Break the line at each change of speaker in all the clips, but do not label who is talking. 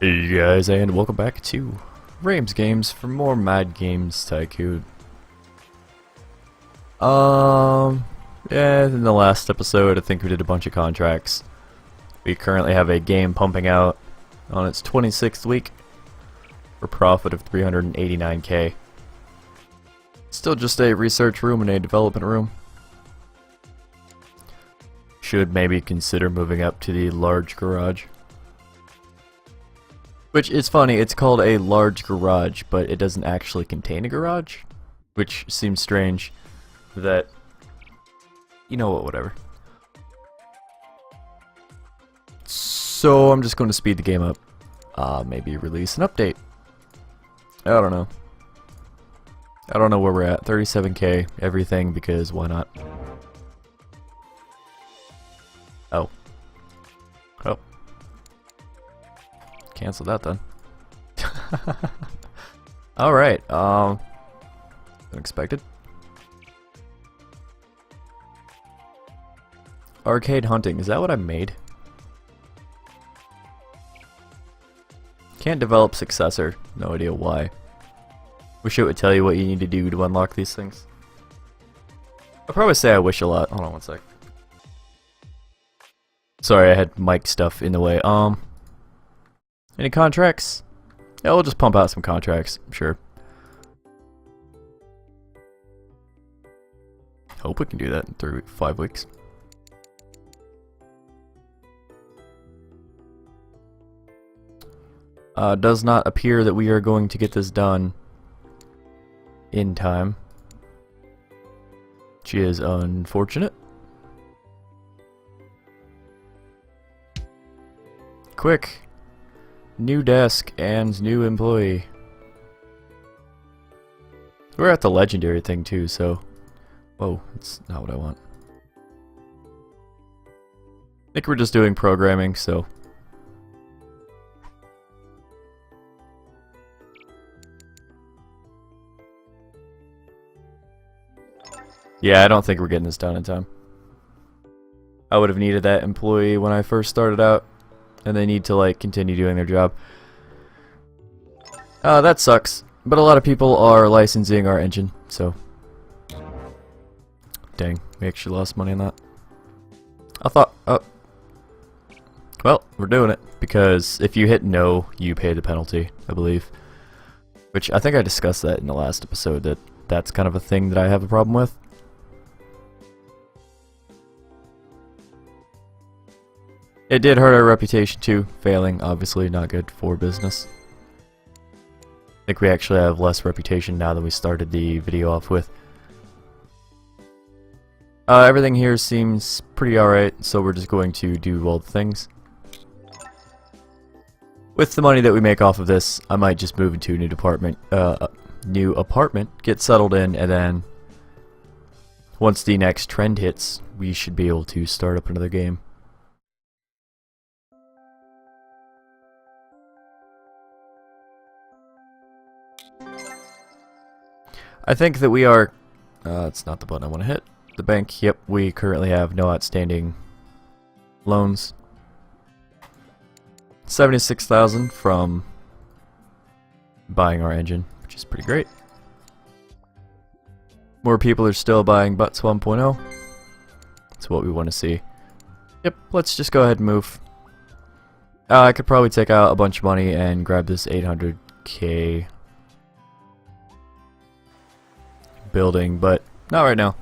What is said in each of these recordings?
Hey guys, and welcome back to Rames Games for more Mad Games Tycoon. Yeah, in the last episode I think we did a bunch of contracts. We currently have a game pumping out on its 26th week for profit of 389k. Still just a research room and a development room. Should maybe consider moving up to the large garage. Which is funny, it's called a large garage, but it doesn't actually contain a garage. Which seems strange that... You know what, whatever. So I'm just going to speed the game up. Maybe release an update. I don't know. I don't know where we're at. 37k, everything, because why not? Oh. Oh. Cancel that then. Alright, unexpected. Arcade hunting, is that what I made? Can't develop successor, no idea why. Wish it would tell you what you need to do to unlock these things. I'll probably say I wish a lot. Hold on one sec. Sorry, I had mic stuff in the way. Any contracts? Yeah, we'll just pump out some contracts, I'm sure. Hope we can do that in 5 weeks. Does not appear that we are going to get this done in time, which is unfortunate. Quick! New desk and new employee. We're at the legendary thing too, so... Whoa, that's not what I want. I think we're just doing programming, so... Yeah, I don't think we're getting this done in time. I would have needed that employee when I first started out. And they need to, like, continue doing their job. That sucks. But a lot of people are licensing our engine, so... Dang, we actually lost money on that. I thought... Oh. Well, we're doing it. Because if you hit no, you pay the penalty, I believe. Which, I think I discussed that in the last episode, that that's kind of a thing that I have a problem with. It did hurt our reputation too, failing, obviously not good for business. I think we actually have less reputation now than we started the video off with. Everything here seems pretty alright, so we're just going to do all the things. With the money that we make off of this, I might just move into a new apartment, get settled in, and then once the next trend hits, we should be able to start up another game. I think that we are... it's not the button I want to hit. The bank, yep, we currently have no outstanding loans. 76,000 from buying our engine, which is pretty great. More people are still buying Butts 1.0. That's what we want to see. Yep, let's just go ahead and move. I could probably take out a bunch of money and grab this 800k building, but not right now.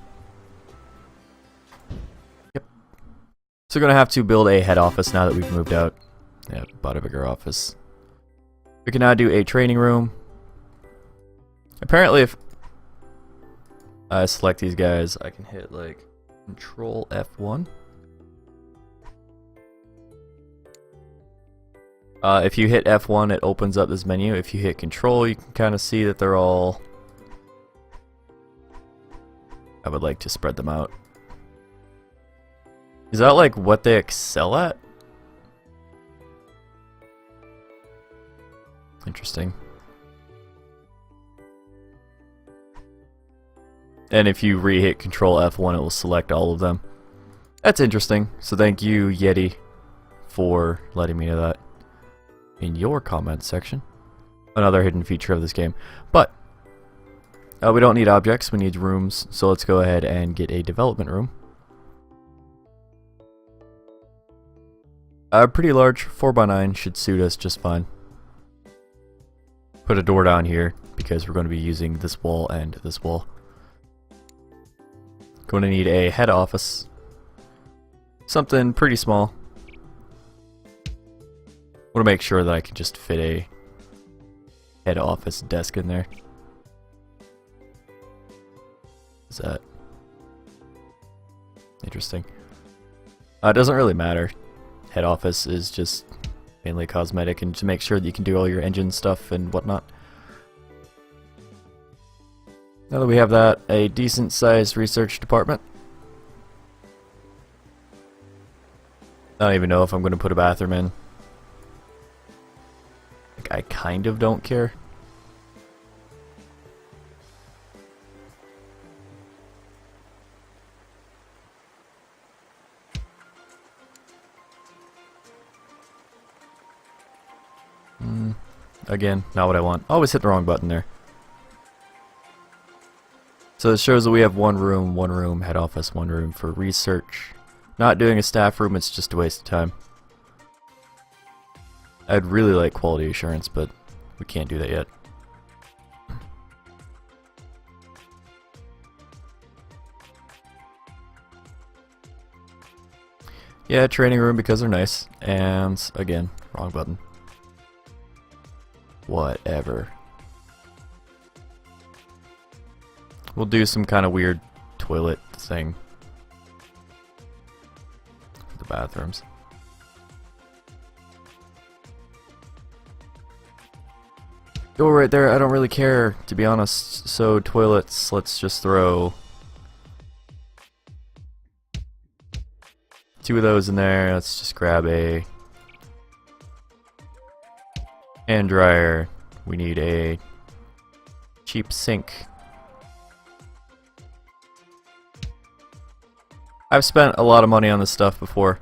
Yep. So we're gonna have to build a head office now that we've moved out. Yeah, bought a bigger office. We can now do a training room. Apparently if I select these guys, I can hit like Control F1. If you hit F1, it opens up this menu. If you hit Control, you can kind of see that they're all... I would like to spread them out. Is that like what they excel at? Interesting. And if you re-hit Control F1, it will select all of them. That's interesting. So thank you, Yeti, for letting me know that. in your comments section. Another hidden feature of this game. But we don't need objects, we need rooms, so let's go ahead and get a development room. Pretty large, 4x9 should suit us just fine. Put a door down here because we're going to be using this wall and this wall. Going to need a head office. Something pretty small. Want to make sure that I can just fit a head office desk in there. Is that interesting? It doesn't really matter. Head office is just mainly cosmetic and to make sure that you can do all your engine stuff and whatnot. Now that we have that, a decent sized research department. I don't even know if I'm going to put a bathroom in. Like, I kind of don't care. Again, not what I want. Always hit the wrong button there. So it shows that we have one room, head office, one room for research. Not doing a staff room, it's just a waste of time. I'd really like quality assurance, but we can't do that yet. Yeah, training room because they're nice. And again, wrong button. Whatever. We'll do some kind of weird toilet thing for the bathrooms. Door right there, I don't really care, to be honest. So toilets, let's just throw 2 of those in there. Let's just grab a hand dryer. We need a cheap sink. I've spent a lot of money on this stuff before,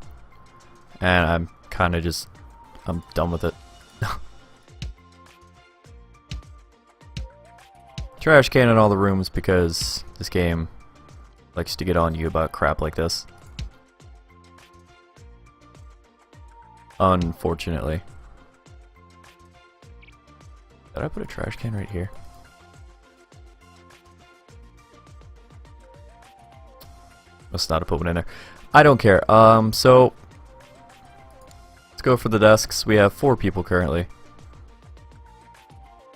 and I'm kind of just, I'm done with it. Trash can in all the rooms because this game likes to get on you about crap like this. Unfortunately. Did I put a trash can right here? Must not have put one in there. I don't care. So let's go for the desks. We have 4 people currently.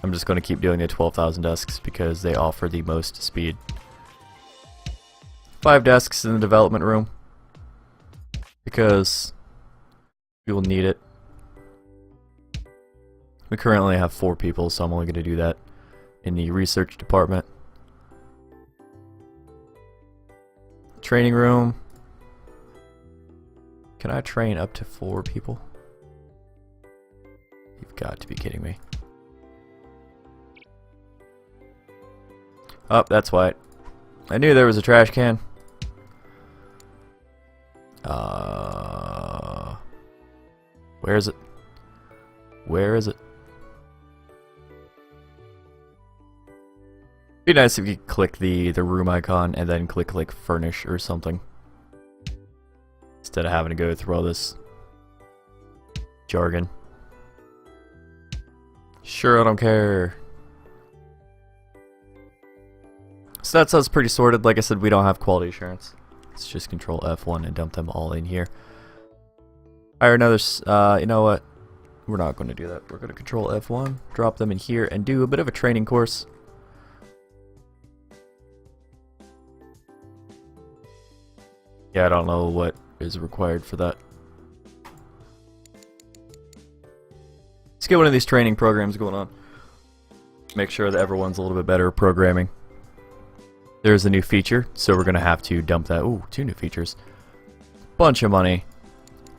I'm just going to keep doing the 12,000 desks because they offer the most speed. 5 desks in the development room because we will need it. We currently have 4 people, so I'm only going to do that in the research department. Training room. Can I train up to 4 people? You've got to be kidding me. Oh, that's why. I knew there was a trash can. Where is it? Where is it? Be nice if you could click the room icon and then click like furnish or something instead of having to go through all this jargon. Sure, I don't care. So that's us pretty sorted. Like I said, we don't have quality assurance. Let's just control F1 and dump them all in here. Hire another, you know what? We're not going to do that. We're going to control F1, drop them in here, and do a bit of a training course. Yeah, I don't know what is required for that. Let's get one of these training programs going on. Make sure that everyone's a little bit better at programming. There's a new feature, so we're going to have to dump that. Ooh, 2 new features. Bunch of money.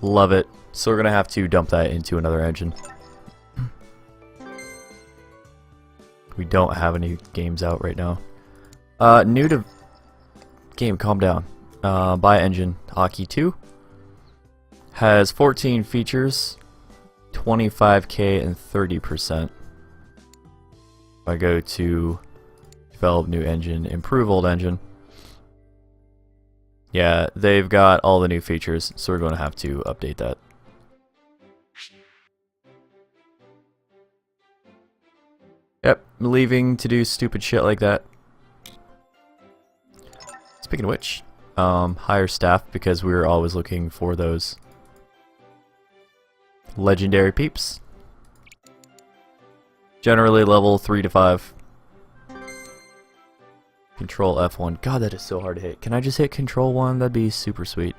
Love it. So we're going to have to dump that into another engine. We don't have any games out right now. New to game, calm down. Buy engine. Hockey 2 has 14 features, 25k and 30%. If I go to develop new engine, improve old engine. Yeah, they've got all the new features, so we're going to have to update that. Yep, leaving to do stupid shit like that. Speaking of which, hire staff because we were always looking for those legendary peeps. Generally level 3 to 5. Control F1. God, that is so hard to hit. Can I just hit Control 1? That'd be super sweet.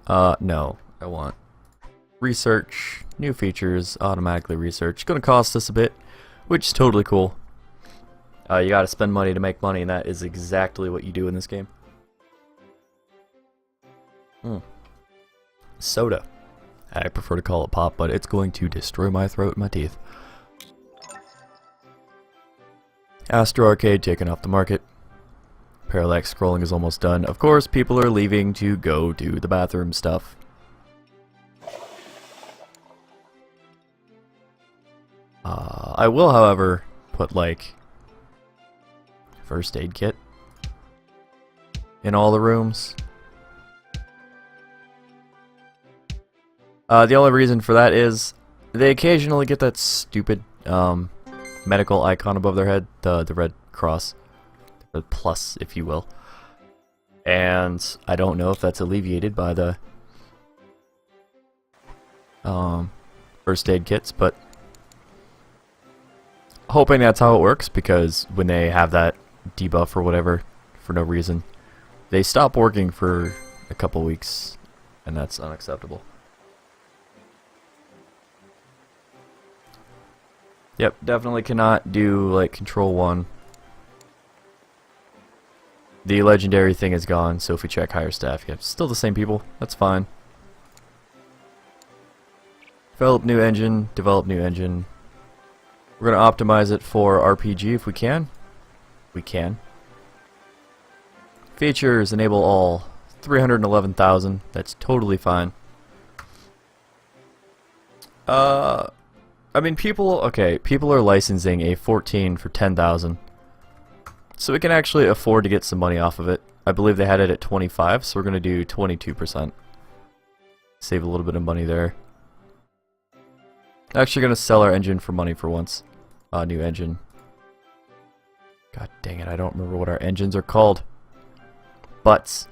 No. I want research, new features, automatically research. Gonna cost us a bit, which is totally cool. You gotta spend money to make money, and that is exactly what you do in this game. Soda. I prefer to call it pop, but it's going to destroy my throat and my teeth. Astro Arcade taken off the market. Parallax scrolling is almost done. Of course, people are leaving to go do the bathroom stuff. I will, however, put like first aid kit in all the rooms. The only reason for that is they occasionally get that stupid medical icon above their head, the red cross, the plus, if you will. And I don't know if that's alleviated by the first aid kits, but hoping that's how it works, because when they have that debuff or whatever for no reason, they stop working for a couple weeks, and that's unacceptable. Yep, definitely cannot do like Control 1. The legendary thing is gone, so if we check higher staff, yeah, still the same people. That's fine. Develop new engine, develop new engine. We're going to optimize it for RPG if we can. We can. Features, enable all. 311,000. That's totally fine. I mean, people are licensing a 14 for 10,000. So we can actually afford to get some money off of it. I believe they had it at 25, so we're going to do 22%. Save a little bit of money there. Actually going to sell our engine for money for once. New engine. God dang it, I don't remember what our engines are called. Butts.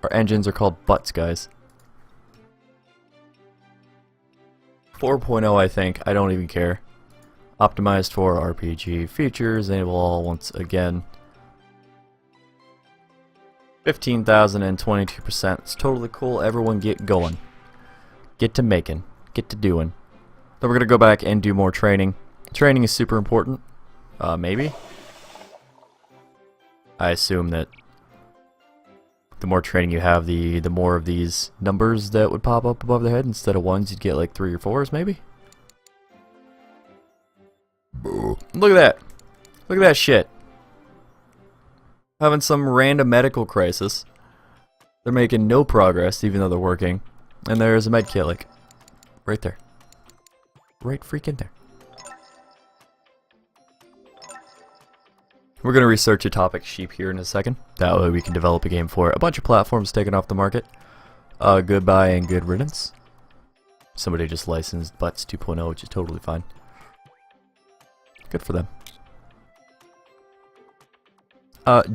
Our engines are called butts, guys. 4.0, I think. I don't even care. Optimized for RPG. Features, enable all once again. 15,000 and 22%. It's totally cool. Everyone get going. Get to making. Get to doing. Then we're going to go back and do more training. Training is super important. Maybe. I assume that the more training you have, the more of these numbers that would pop up above the head. Instead of ones, you'd get like 3 or 4s, maybe? Look at that. Look at that shit. Having some random medical crisis. They're making no progress, even though they're working. And there's a med kit, like, right there. Right freaking there. We're going to research a topic sheep here in a second. That way we can develop a game for it. A bunch of platforms taken off the market. Goodbye and good riddance. Somebody just licensed Butts 2.0, which is totally fine. Good for them.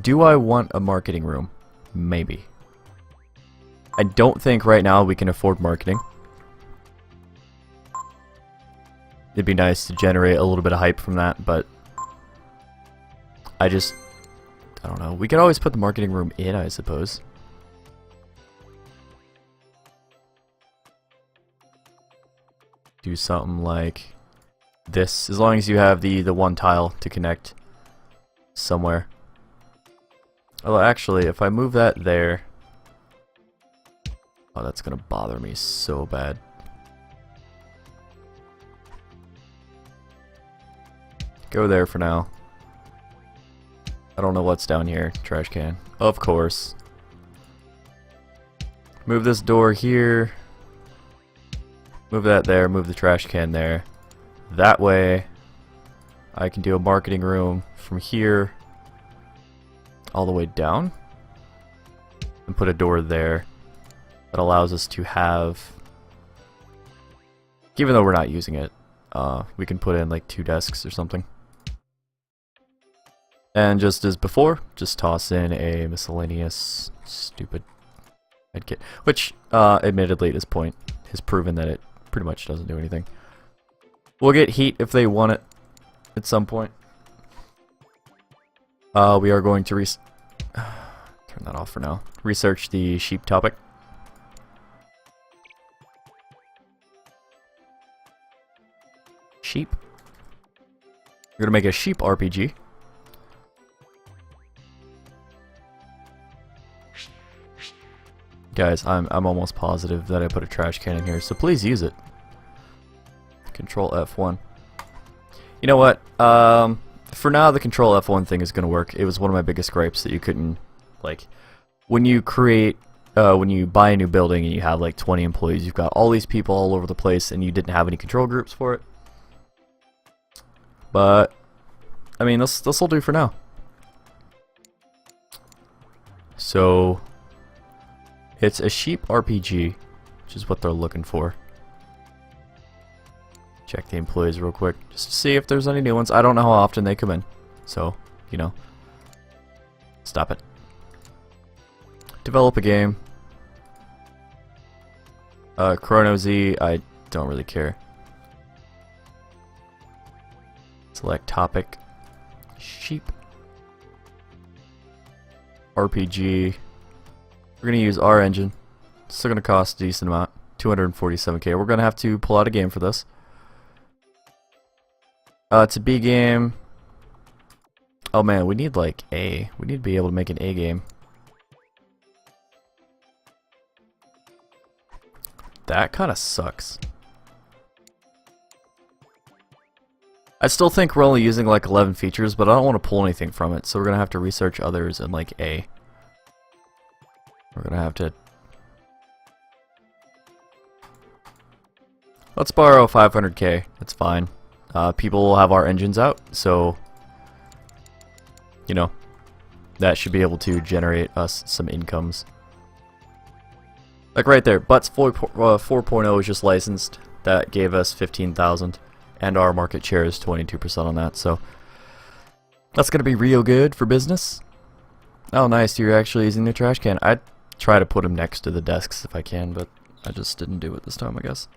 Do I want a marketing room? Maybe. I don't think right now we can afford marketing. It'd be nice to generate a little bit of hype from that, but I don't know. We could always put the marketing room in, I suppose. Do something like this, as long as you have the one tile to connect somewhere. Although actually, if I move that there, oh, that's gonna bother me so bad. Go there for now. I don't know what's down here. Trash can. Of course. Move this door here. Move that there. Move the trash can there. That way, I can do a marketing room from here all the way down. And put a door there. That allows us to have, even though we're not using it, we can put in like 2 desks or something. And just as before, just toss in a miscellaneous stupid med kit, which admittedly at this point has proven that it pretty much doesn't do anything. We'll get heat if they want it at some point. We are going to turn that off for now. Research the sheep topic. Sheep. We're gonna make a sheep RPG. Guys, I'm almost positive that I put a trash can in here, so please use it. Control F1. You know what? For now, the Control F1 thing is gonna work. It was one of my biggest gripes that you couldn't, like, when you create, when you buy a new building and you have like 20 employees, you've got all these people all over the place, and you didn't have any control groups for it. But I mean, this will do for now. So it's a sheep RPG, which is what they're looking for. Check the employees real quick, just to see if there's any new ones. I don't know how often they come in, so, you know. Stop it. Develop a game. Chrono Z, I don't really care. Select topic. Sheep. RPG. We're going to use our engine. It's still going to cost a decent amount. 247k. We're going to have to pull out a game for this. It's a B game. Oh man, we need like A. We need to be able to make an A game. That kind of sucks. I still think we're only using like 11 features, but I don't want to pull anything from it, so we're going to have to research others in like A. We're going to have to... Let's borrow 500k. That's fine. People will have our engines out, so... You know, that should be able to generate us some incomes. Like right there, Butts 4.0 is just licensed. That gave us 15,000. And our market share is 22% on that, so that's gonna be real good for business. Oh nice, you're actually using the trash can. I'd try to put them next to the desks if I can, but I just didn't do it this time, I guess.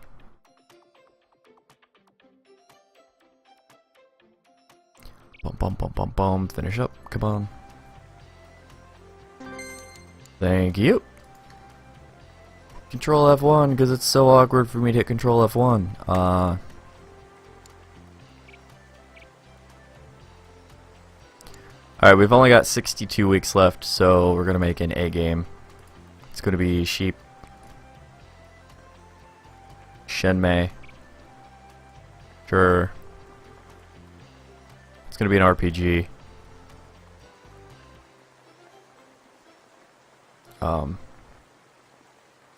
Bum bum bum bum bum, finish up, come on. Thank you. Control F1, because it's so awkward for me to hit Control F1. Alright, we've only got 62 weeks left, so we're going to make an A game. It's going to be sheep. Shenmei. Sure. It's going to be an RPG.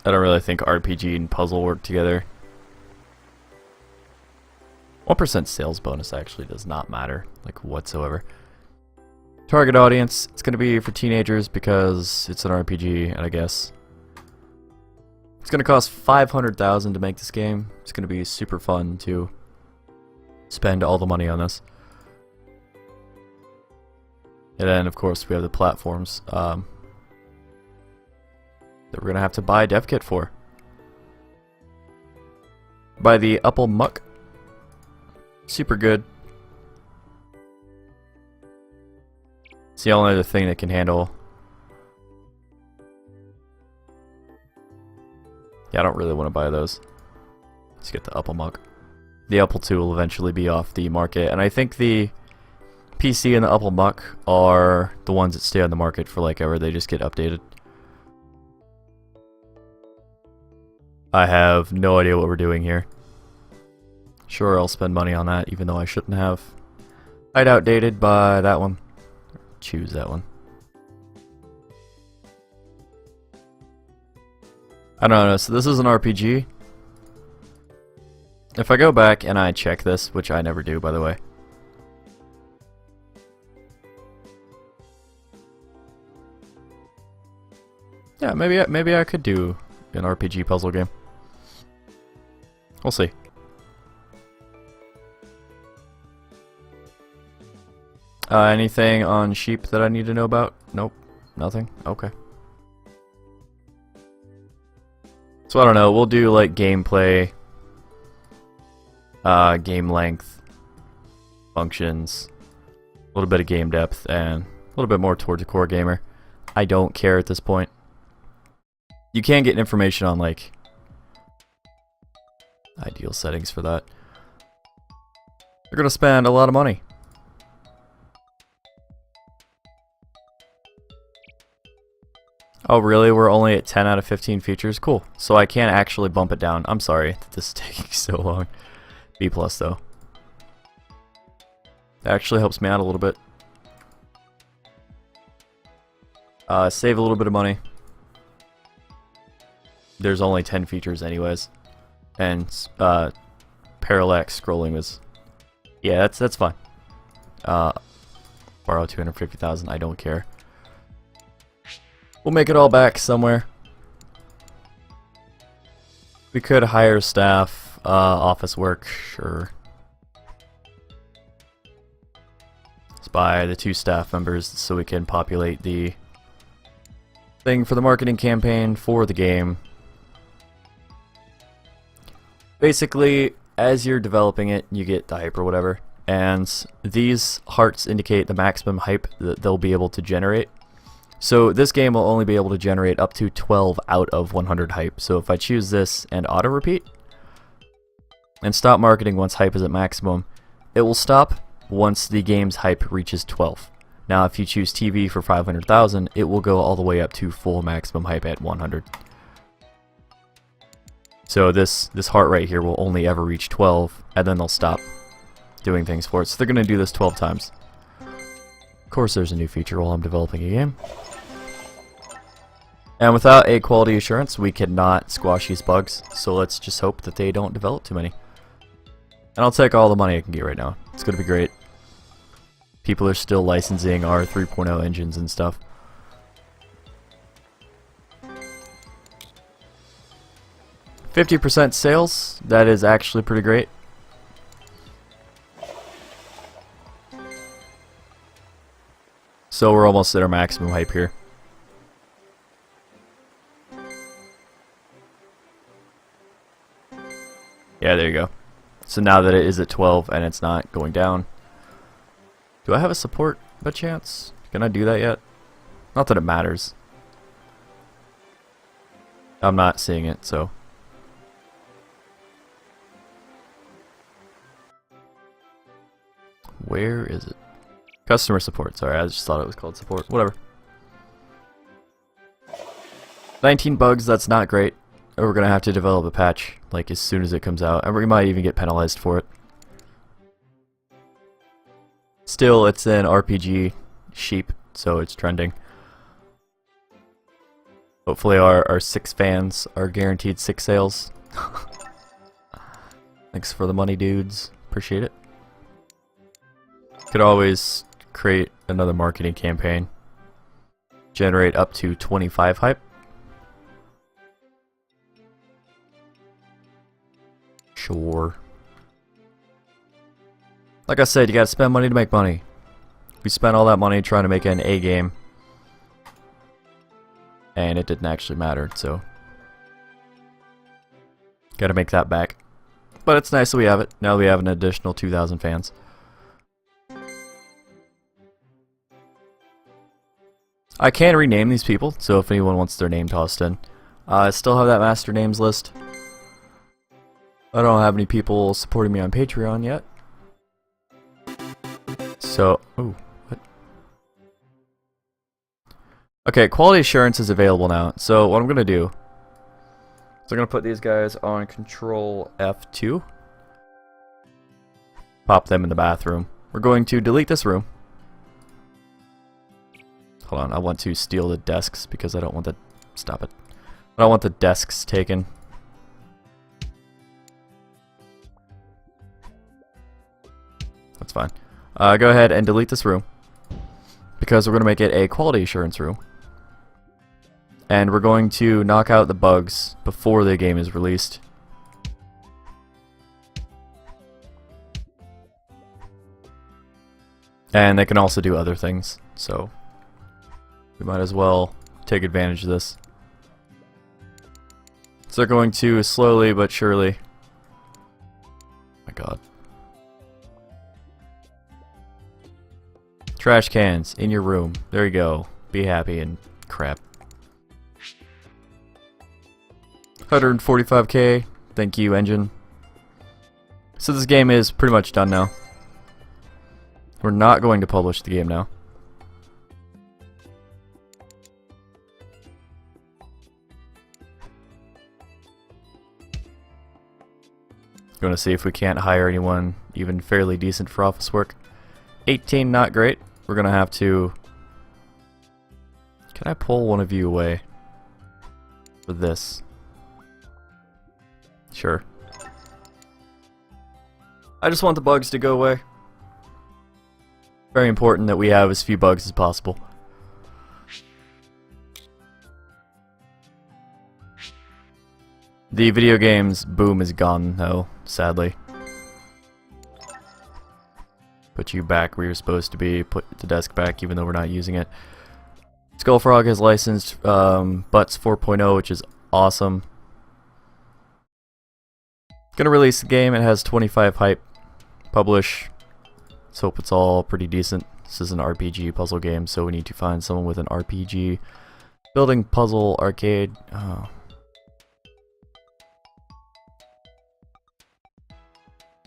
I don't really think RPG and puzzle work together. 1% sales bonus actually does not matter, like whatsoever. Target audience, it's going to be for teenagers because it's an RPG, and I guess it's going to cost 500,000 to make this game. It's going to be super fun to spend all the money on this. And then, of course, we have the platforms that we're going to have to buy a dev kit for. Buy the Apple Muck. Super good. It's the only other thing that can handle. Yeah, I don't really want to buy those. Let's get the Apple Muck. The Apple II will eventually be off the market, and I think the PC and the Apple Muck are the ones that stay on the market for like ever. They just get updated. I have no idea what we're doing here. Sure, I'll spend money on that, even though I shouldn't have. I'd outdated by that one. Choose that one. I don't know, so this is an RPG. If I go back and I check this, which I never do, by the way. Yeah, maybe I could do an RPG puzzle game. We'll see. Anything on sheep that I need to know about? Nope, nothing. Okay. So I don't know, we'll do like gameplay, game length, functions, a little bit of game depth, and a little bit more towards a core gamer. I don't care at this point. You can get information on like ideal settings for that. You're gonna spend a lot of money. Oh really? We're only at 10 out of 15 features? Cool. So I can't actually bump it down. I'm sorry that this is taking so long. B+ though. That actually helps me out a little bit. Save a little bit of money. There's only 10 features anyways. And parallax scrolling was... Yeah, that's fine. Borrow 250,000, I don't care. We'll make it all back somewhere. We could hire staff, office work, sure. Let's buy the 2 staff members so we can populate the thing for the marketing campaign for the game. Basically, as you're developing it, you get the hype or whatever, and these hearts indicate the maximum hype that they'll be able to generate. So this game will only be able to generate up to 12 out of 100 hype. So if I choose this and auto repeat and stop marketing once hype is at maximum, it will stop once the game's hype reaches 12. Now if you choose TV for 500,000, it will go all the way up to full maximum hype at 100. So this heart right here will only ever reach 12, and then they'll stop doing things for it. So they're going to do this 12 times. Of course there's a new feature while I'm developing a game. And without a quality assurance, we cannot squash these bugs, so let's just hope that they don't develop too many. And I'll take all the money I can get right now. It's going to be great. People are still licensing our 3.0 engines and stuff. %50 sales, that is actually pretty great. So we're almost at our maximum hype here. Yeah, there you go. So now that it is at 12 and it's not going down. Do I have a support by chance? Can I do that yet? Not that it matters. I'm not seeing it, so. Where is it? Customer support, sorry, I just thought it was called support. Whatever. 19 bugs, that's not great. We're gonna have to develop a patch, like, as soon as it comes out, and we might even get penalized for it. Still, it's an RPG sheep, so it's trending. Hopefully our 6 fans are guaranteed 6 sales. Thanks for the money, dudes. Appreciate it. Could always create another marketing campaign. Generate up to 25 hype. Sure. Like I said, you gotta spend money to make money. We spent all that money trying to make an A game, and it didn't actually matter, so gotta make that back. But it's nice that we have it. Now we have an additional 2,000 fans. I can rename these people, so if anyone wants their name tossed in. I still have that master names list. I don't have any people supporting me on Patreon yet. So, ooh, what? Okay, quality assurance is available now. So what I'm gonna do is I'm gonna put these guys on Control F2. Pop them in the bathroom. We're going to delete this room. Hold on, I want to steal the desks because I don't want that. Stop it. I don't want the desks taken. That's fine. Go ahead and delete this room, because we're going to make it a quality assurance room. And we're going to knock out the bugs before the game is released. And they can also do other things, so we might as well take advantage of this. So they're going to slowly but surely. Oh my god. Trash cans in your room. There you go. Be happy and crap. 145k. Thank you, engine. So this game is pretty much done now. We're not going to publish the game now. Going to see if we can't hire anyone even fairly decent for office work. 18, not great. We're going to have to... Can I pull one of you away for this? Sure. I just want the bugs to go away. Very important that we have as few bugs as possible. The video games boom is gone though, sadly. Put you back where you're supposed to be, put the desk back even though we're not using it. Skullfrog has licensed Butts 4.0, which is awesome. Gonna release the game, it has 25 hype. Publish. Let's hope it's all pretty decent. This is an RPG puzzle game, so we need to find someone with an RPG building puzzle arcade. Oh.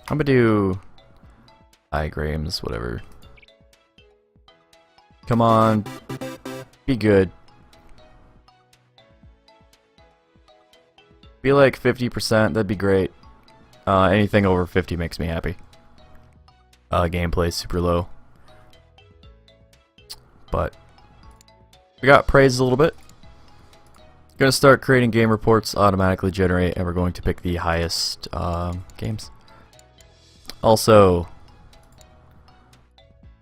I'm gonna do Rames, whatever. Come on, be good. Be like 50%, that'd be great. Anything over 50 makes me happy. Gameplay is super low. But we got praised a little bit. Gonna start creating game reports, automatically generate, and we're going to pick the highest games. Also,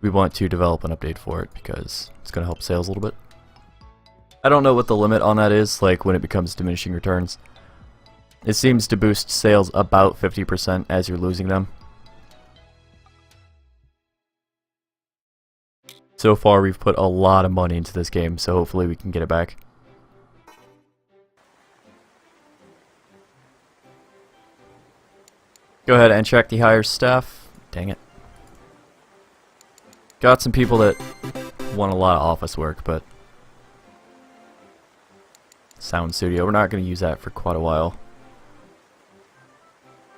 we want to develop an update for it because it's gonna help sales a little bit. I don't know what the limit on that is, like when it becomes diminishing returns. It seems to boost sales about 50% as you're losing them. So far we've put a lot of money into this game, so hopefully we can get it back. Go ahead and check the hire staff. Dang it. Got some people that want a lot of office work, but sound studio, we're not going to use that for quite a while.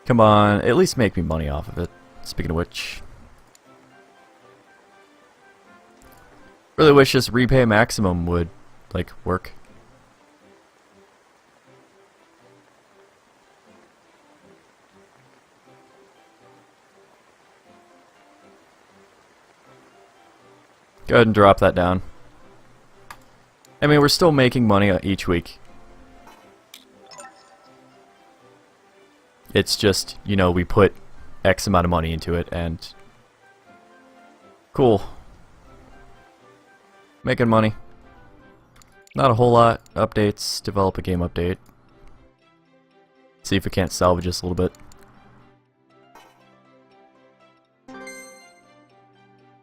Come on, at least make me money off of it. Speaking of which, really wish this repay maximum would, like, work. Go ahead and drop that down. I mean, we're still making money each week. It's just, you know, we put X amount of money into it and... Cool. Making money. Not a whole lot. Updates. Develop a game update. See if we can't salvage this a little bit.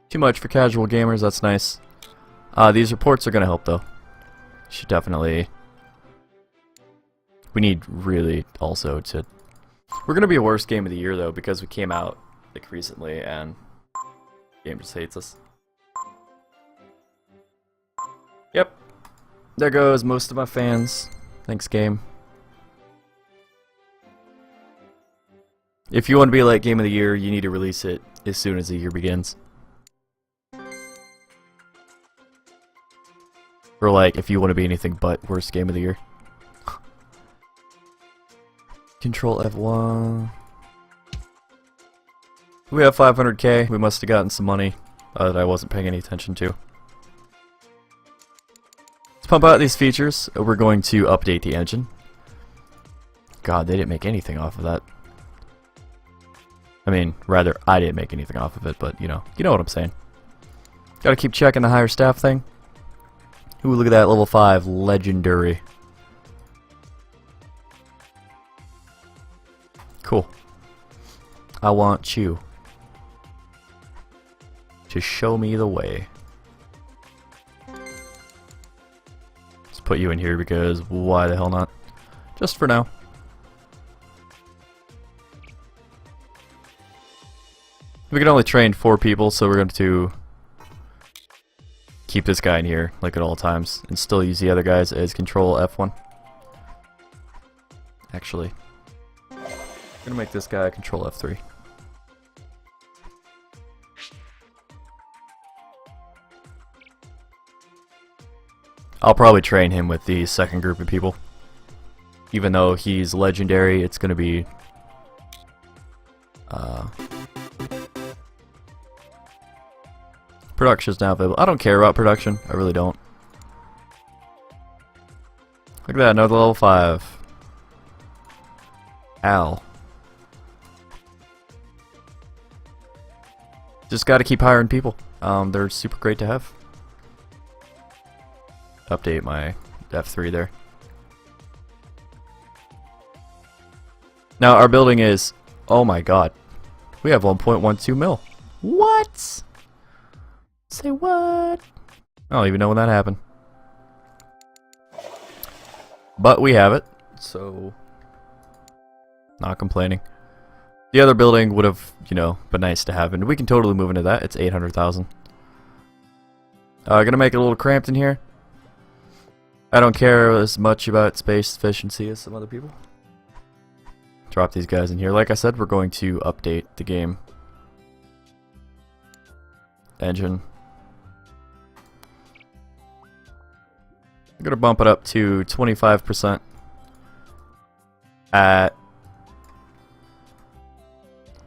Too much for casual gamers, that's nice. These reports are going to help though. Should definitely... We need really also to... We're going to be a worst game of the year though because we came out like recently and the game just hates us. Yep. There goes most of my fans. Thanks, game. If you want to be like game of the year, you need to release it as soon as the year begins. Or like, if you want to be anything but worst game of the year. Control F1. We have 500k. We must have gotten some money that I wasn't paying any attention to. Let's pump out these features. We're going to update the engine. God, they didn't make anything off of that. I mean, rather, I didn't make anything off of it, but you know what I'm saying. Gotta keep checking the higher staff thing. Ooh, look at that, level 5, legendary. Cool. I want you to show me the way. Let's put you in here because why the hell not? Just for now. We can only train 4 people, so we're going to keep this guy in here like at all times and still use the other guys as control F1. Actually, I'm going to make this guy control F3. I'll probably train him with the second group of people. Even though he's legendary, it's going to be production is now available. I don't care about production. I really don't. Look at that, another level 5. Al. Just gotta keep hiring people. They're super great to have. Update my F3 there. Now our building is, oh my god, we have 1.12 mil. What? Say what? I don't even know when that happened. But we have it, so not complaining. The other building would have, you know, been nice to have, and we can totally move into that. It's 800,000. Gonna make it a little cramped in here. I don't care as much about space efficiency as some other people. Drop these guys in here. Like I said, we're going to update the game engine. I'm gonna bump it up to 25% at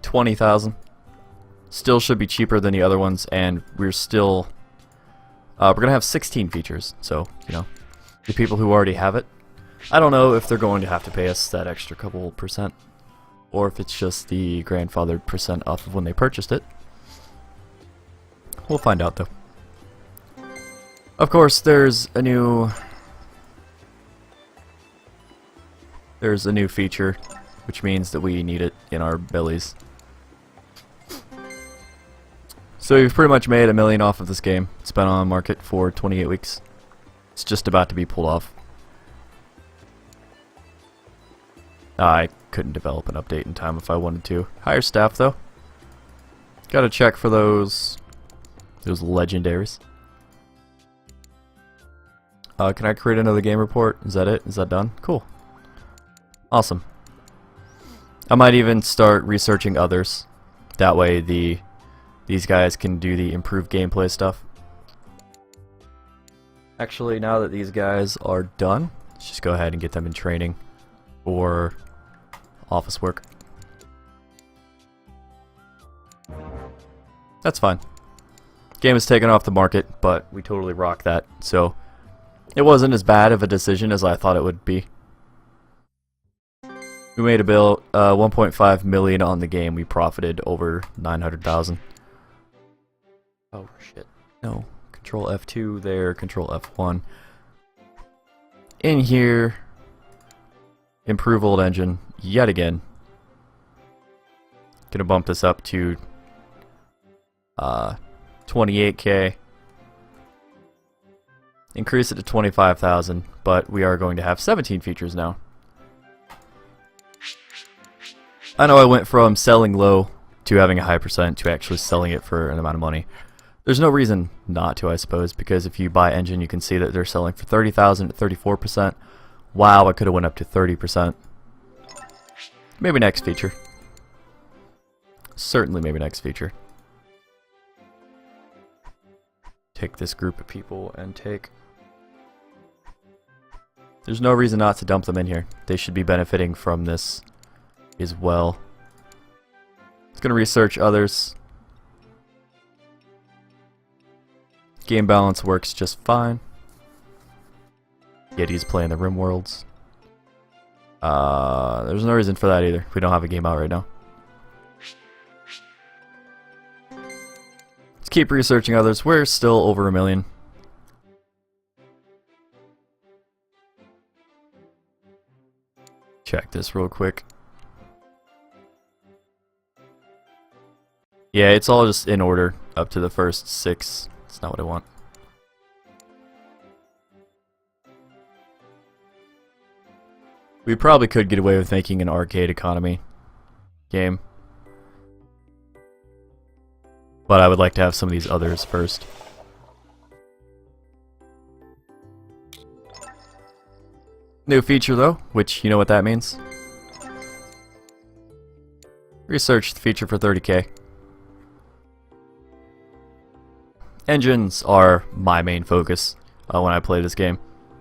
20,000. Still should be cheaper than the other ones, and we're still we're gonna have 16 features. So you know, the people who already have it, I don't know if they're going to have to pay us that extra couple percent, or if it's just the grandfathered percent off of when they purchased it. We'll find out though. Of course, there's a new feature, which means that we need it in our bellies. So we've pretty much made $1 million off of this game. It's been on the market for 28 weeks. It's just about to be pulled off. I couldn't develop an update in time if I wanted to. Hire staff though. Gotta check for those legendaries. Can I create another game report? Is that it? Is that done? Cool. Awesome. I might even start researching others. That way these guys can do the improved gameplay stuff. Actually, now that these guys are done, let's just go ahead and get them in training or office work. That's fine. Game is taken off the market, but we totally rock that. So it wasn't as bad of a decision as I thought it would be. We made a bill, 1.5 million on the game. We profited over 900,000. Oh shit! No. Control F2 there. Control F1. In here. Improve old engine yet again. Gonna bump this up to 28k. Increase it to 25,000, but we are going to have 17 features now. I know I went from selling low to having a high percent to actually selling it for an amount of money. There's no reason not to, I suppose, because if you buy engine, you can see that they're selling for 30,000 at 34%. Wow, I could have went up to 30%. Maybe next feature. Certainly maybe next feature. Take this group of people and take... There's no reason not to dump them in here. They should be benefiting from this as well. It's going to research others. Game balance works just fine. Yeti's playing the Rim Worlds. There's no reason for that either. We don't have a game out right now. Let's keep researching others. We're still over 1 million. Check this real quick. Yeah, it's all just in order up to the first 6. That's not what I want. We probably could get away with making an arcade economy game. But I would like to have some of these others first. New feature though, which you know what that means. Research the feature for 30k. Engines are my main focus when I play this game.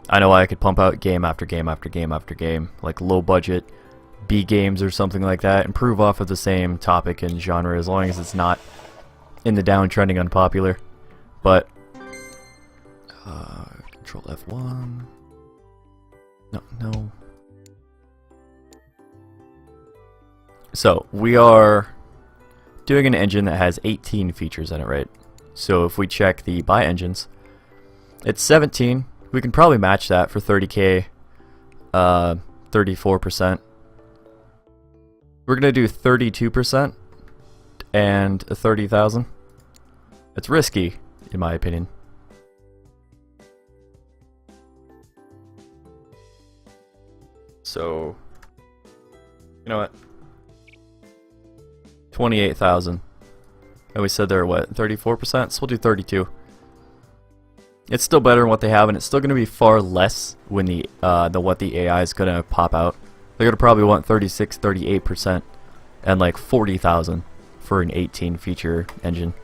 I know I could pump out game after game after game after game, like low budget B games or something like that, improve off of the same topic and genre as long as it's not in the downtrending unpopular. But Control F1. No. So we are doing an engine that has 18 features in it, right? So if we check the buy engines, it's 17. We can probably match that for 30k, 34%. We're gonna do 32% and a 30,000. It's risky, in my opinion. So, you know what? 28,000. And we said they're what, 34%? So we'll do 32. It's still better than what they have, and it's still going to be far less when than what the AI is going to pop out. They're going to probably want 36, 38%, and like 40,000 for an 18 feature engine.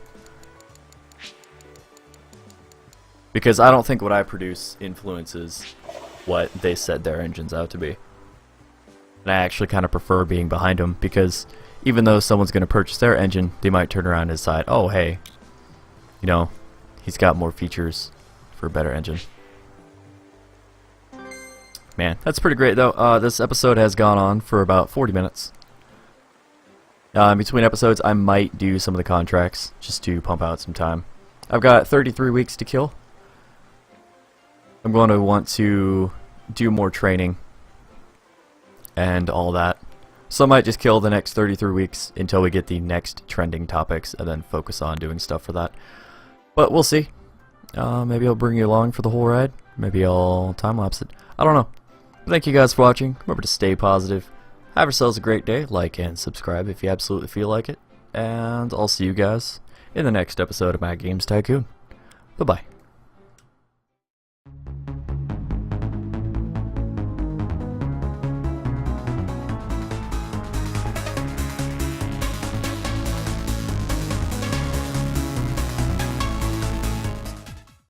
Because I don't think what I produce influences what they set their engines out to be. And I actually kind of prefer being behind them, because even though someone's going to purchase their engine, they might turn around and decide, oh hey, you know, he's got more features for a better engine. Man, that's pretty great though. This episode has gone on for about 40 minutes. In between episodes, I might do some of the contracts just to pump out some time. I've got 33 weeks to kill. I'm going to want to do more training and all that. So I might just kill the next 33 weeks until we get the next trending topics and then focus on doing stuff for that. But we'll see. Maybe I'll bring you along for the whole ride. Maybe I'll time-lapse it. I don't know. Thank you guys for watching. Remember to stay positive. Have yourselves a great day. Like and subscribe if you absolutely feel like it. And I'll see you guys in the next episode of Mad Games Tycoon. Bye-bye.